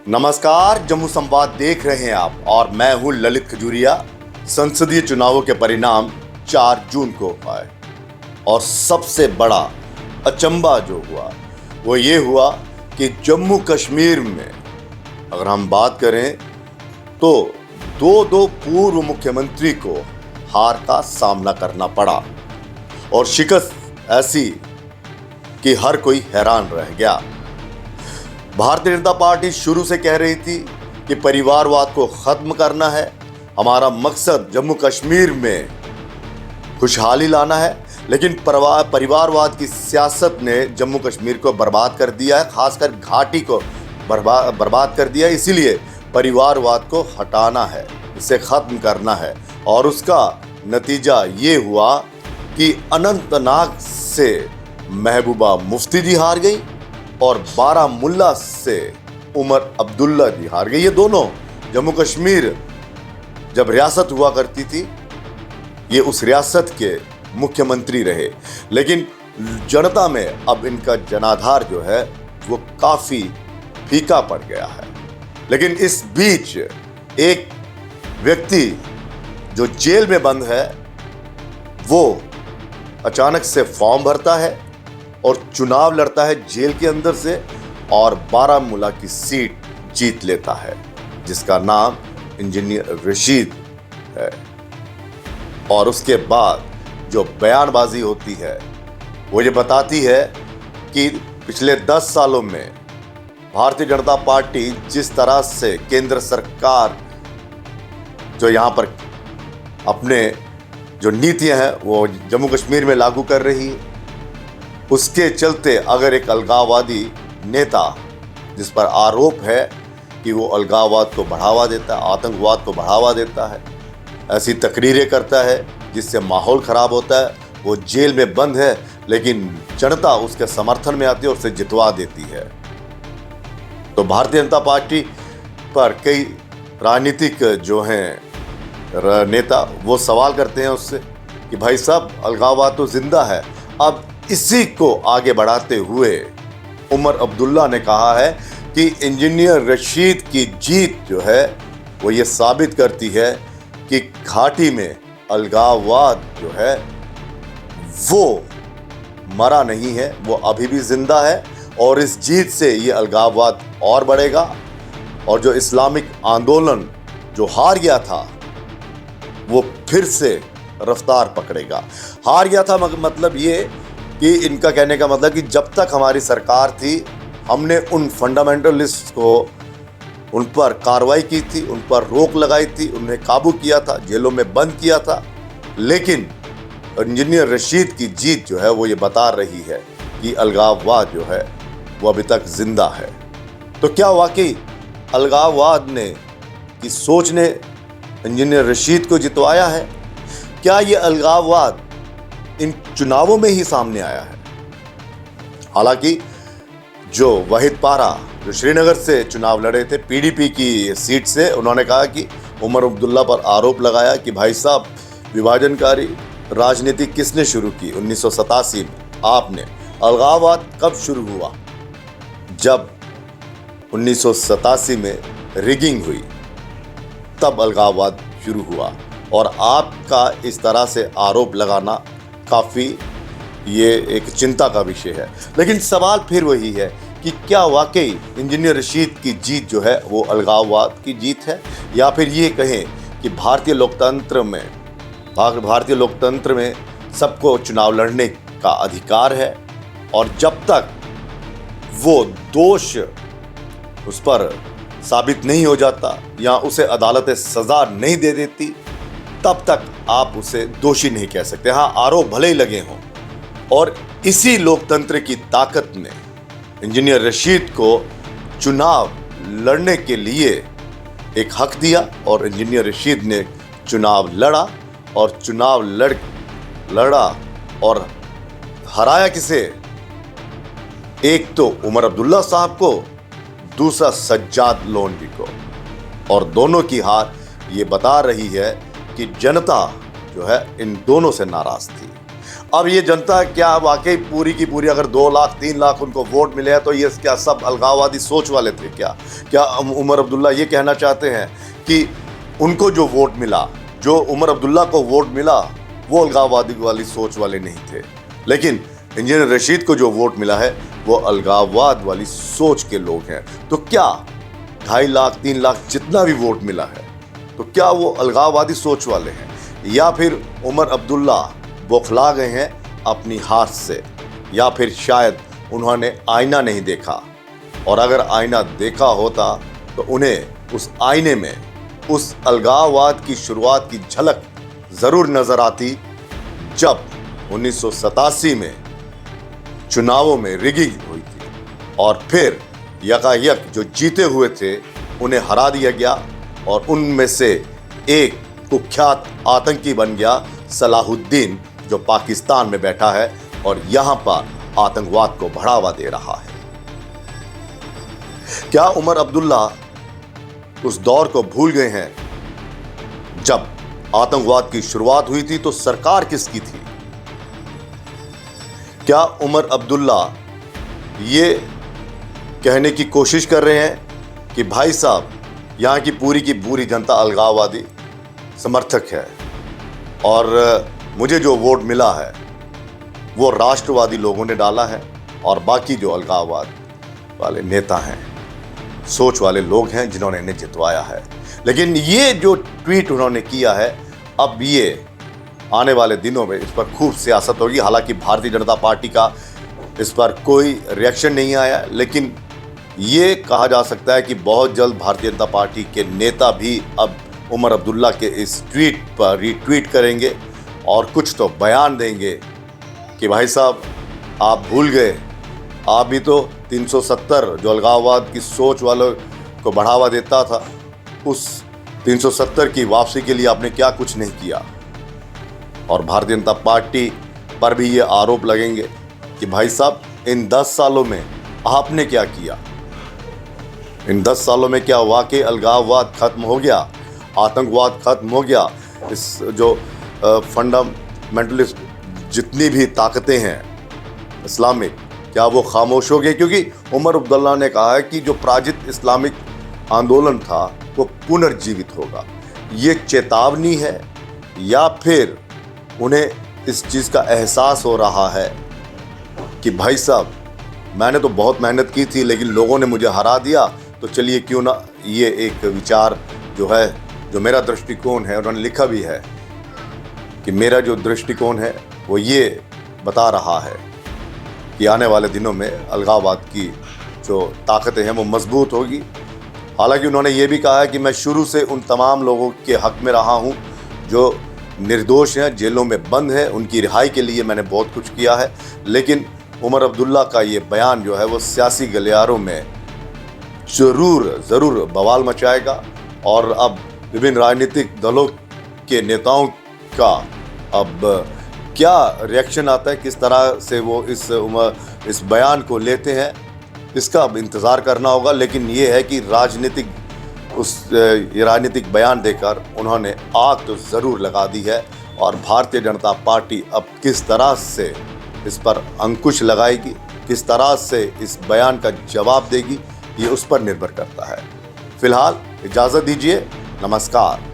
नमस्कार, जम्मू संवाद देख रहे हैं आप और मैं हूं ललित खजूरिया। संसदीय चुनावों के परिणाम 4 जून को आए और सबसे बड़ा अचंबा जो हुआ वो ये हुआ कि जम्मू कश्मीर में अगर हम बात करें तो दो पूर्व मुख्यमंत्री को हार का सामना करना पड़ा और शिकस्त ऐसी कि हर कोई हैरान रह गया। भारतीय जनता पार्टी शुरू से कह रही थी कि परिवारवाद को खत्म करना है, हमारा मकसद जम्मू कश्मीर में खुशहाली लाना है, लेकिन परिवारवाद की सियासत ने जम्मू कश्मीर को बर्बाद कर दिया है, खासकर घाटी को बर्बाद कर दिया है। इसीलिए परिवारवाद को हटाना है, इसे ख़त्म करना है और उसका नतीजा ये हुआ कि अनंतनाग से महबूबा मुफ्ती जी हार गई और बारामुल्ला से उमर अब्दुल्ला जी हार गई। ये दोनों जम्मू कश्मीर जब रियासत हुआ करती थी ये उस रियासत के मुख्यमंत्री रहे, लेकिन जनता में अब इनका जनाधार जो है वो काफ़ी फीका पड़ गया है। लेकिन इस बीच एक व्यक्ति जो जेल में बंद है वो अचानक से फॉर्म भरता है और चुनाव लड़ता है जेल के अंदर से और बारामूला की सीट जीत लेता है, जिसका नाम इंजीनियर रशीद है। और उसके बाद जो बयानबाजी होती है वो ये बताती है कि पिछले 10 सालों में भारतीय जनता पार्टी जिस तरह से केंद्र सरकार जो यहाँ पर अपने जो नीतियाँ हैं वो जम्मू कश्मीर में लागू कर रही है, उसके चलते अगर एक अलगाववादी नेता जिस पर आरोप है कि वो अलगाववाद को बढ़ावा देता है, आतंकवाद को बढ़ावा देता है, ऐसी तकरीरें करता है जिससे माहौल ख़राब होता है, वो जेल में बंद है, लेकिन जनता उसके समर्थन में आती है और उसे जितवा देती है। तो भारतीय जनता पार्टी पर कई राजनीतिक जो हैं नेता वो सवाल करते हैं उससे कि भाई साहब अलगाववाद तो जिंदा है। अब इसी को आगे बढ़ाते हुए उमर अब्दुल्ला ने कहा है कि इंजीनियर रशीद की जीत जो है वो ये साबित करती है कि घाटी में अलगाववाद जो है वो मरा नहीं है, वो अभी भी जिंदा है और इस जीत से ये अलगाववाद और बढ़ेगा और जो इस्लामिक आंदोलन जो हार गया था वो फिर से रफ्तार पकड़ेगा। हार गया था मतलब ये कि इनका कहने का मतलब कि जब तक हमारी सरकार थी हमने उन फंडामेंटलिस्ट को उन पर कार्रवाई की थी, उन पर रोक लगाई थी, उन्हें काबू किया था, जेलों में बंद किया था, लेकिन इंजीनियर रशीद की जीत जो है वो ये बता रही है कि अलगाववाद जो है वो अभी तक जिंदा है। तो क्या वाकई अलगाववाद ने की सोच ने इंजीनियर रशीद को जितवाया है? क्या ये अलगाववाद इन चुनावों में ही सामने आया है? हालांकि जो वाहिद पारा जो श्रीनगर से चुनाव लड़े थे पीडीपी की सीट से, उन्होंने कहा कि उमर अब्दुल्ला पर आरोप लगाया कि भाई साहब विभाजनकारी राजनीति किसने शुरू की 1987 में? आपने। अलगाववाद कब शुरू हुआ? जब 1987 में रिगिंग हुई तब अलगाववाद शुरू हुआ और आपका इस तरह से आरोप लगाना काफ़ी ये एक चिंता का विषय है। लेकिन सवाल फिर वही है कि क्या वाकई इंजीनियर रशीद की जीत जो है वो अलगाववाद की जीत है, या फिर ये कहें कि भारतीय लोकतंत्र में सबको चुनाव लड़ने का अधिकार है और जब तक वो दोष उस पर साबित नहीं हो जाता या उसे अदालतें सज़ा नहीं दे देती तब तक आप उसे दोषी नहीं कह सकते। हाँ, आरोप भले ही लगे हों। और इसी लोकतंत्र की ताकत ने इंजीनियर रशीद को चुनाव लड़ने के लिए एक हक दिया और इंजीनियर रशीद ने चुनाव लड़ा और चुनाव लड़ा और हराया किसे? एक तो उमर अब्दुल्ला साहब को, दूसरा सज्जाद लोंडी को। और दोनों की हार ये बता रही है कि जनता जो है इन दोनों से नाराज थी। अब ये जनता क्या वाकई पूरी की पूरी, अगर 2 लाख 3 लाख उनको वोट मिले हैं तो ये क्या सब अलगाववादी सोच वाले थे क्या? क्या उमर अब्दुल्ला ये कहना चाहते हैं कि उनको जो वोट मिला, जो उमर अब्दुल्ला को वोट मिला, वो अलगाववादी वाली सोच वाले नहीं थे, लेकिन इंजीनियर रशीद को जो वोट मिला है वो अलगाववाद वाली सोच के लोग हैं। तो क्या 2.5 लाख 3 लाख जितना भी वोट मिला है तो क्या वो अलगाववादी सोच वाले हैं, या फिर उमर अब्दुल्ला बौखला गए हैं अपनी हार से, या फिर शायद उन्होंने आईना नहीं देखा, और अगर आईना देखा होता तो उन्हें उस आईने में उस अलगाववाद की शुरुआत की झलक ज़रूर नज़र आती जब 1987 में चुनावों में रिगिंग हुई थी और फिर यकायक जो जीते हुए थे उन्हें हरा दिया गया और उनमें से एक कुख्यात आतंकी बन गया सलाहुद्दीन, जो पाकिस्तान में बैठा है और यहां पर आतंकवाद को बढ़ावा दे रहा है। क्या उमर अब्दुल्ला उस दौर को भूल गए हैं जब आतंकवाद की शुरुआत हुई थी तो सरकार किसकी थी? क्या उमर अब्दुल्ला ये कहने की कोशिश कर रहे हैं कि भाई साहब यहाँ की पूरी जनता अलगाववादी समर्थक है और मुझे जो वोट मिला है वो राष्ट्रवादी लोगों ने डाला है और बाकी जो अलगाववाद वाले नेता हैं, सोच वाले लोग हैं जिन्होंने इन्हें जितवाया है। लेकिन ये जो ट्वीट उन्होंने किया है, अब ये आने वाले दिनों में इस पर खूब सियासत होगी। हालांकि भारतीय जनता पार्टी का इस पर कोई रिएक्शन नहीं आया, लेकिन ये कहा जा सकता है कि बहुत जल्द भारतीय जनता पार्टी के नेता भी अब उमर अब्दुल्ला के इस ट्वीट पर रीट्वीट करेंगे और कुछ तो बयान देंगे कि भाई साहब आप भूल गए, आप भी तो 370 जो अलगाववाद की सोच वालों को बढ़ावा देता था, उस 370 की वापसी के लिए आपने क्या कुछ नहीं किया। और भारतीय जनता पार्टी पर भी ये आरोप लगेंगे कि भाई साहब इन 10 सालों में आपने क्या किया? इन 10 सालों में क्या वाकई अलगाववाद खत्म हो गया, आतंकवाद खत्म हो गया? इस जो फंडामेंटलिस्ट जितनी भी ताकतें हैं इस्लामिक, क्या वो खामोश हो गए? क्योंकि उमर अब्दुल्ला ने कहा है कि जो पराजित इस्लामिक आंदोलन था वो पुनर्जीवित होगा। ये चेतावनी है या फिर उन्हें इस चीज़ का एहसास हो रहा है कि भाई साहब मैंने तो बहुत मेहनत की थी लेकिन लोगों ने मुझे हरा दिया, तो चलिए क्यों ना ये एक विचार जो है, जो मेरा दृष्टिकोण है, उन्होंने लिखा भी है कि मेरा जो दृष्टिकोण है वो ये बता रहा है कि आने वाले दिनों में अलगाववाद की जो ताकतें हैं वो मजबूत होगी। हालांकि उन्होंने ये भी कहा है कि मैं शुरू से उन तमाम लोगों के हक़ में रहा हूँ जो निर्दोष हैं, जेलों में बंद हैं, उनकी रिहाई के लिए मैंने बहुत कुछ किया है। लेकिन उमर अब्दुल्ला का ये बयान जो है वो सियासी गलियारों में ज़रूर बवाल मचाएगा और अब विभिन्न राजनीतिक दलों के नेताओं का अब क्या रिएक्शन आता है, किस तरह से वो इस बयान को लेते हैं, इसका अब इंतज़ार करना होगा। लेकिन ये है कि ये राजनीतिक बयान देकर उन्होंने आग तो ज़रूर लगा दी है और भारतीय जनता पार्टी अब किस तरह से इस पर अंकुश लगाएगी, किस तरह से इस बयान का जवाब देगी, ये उस पर निर्भर करता है। फिलहाल इजाज़त दीजिए, नमस्कार।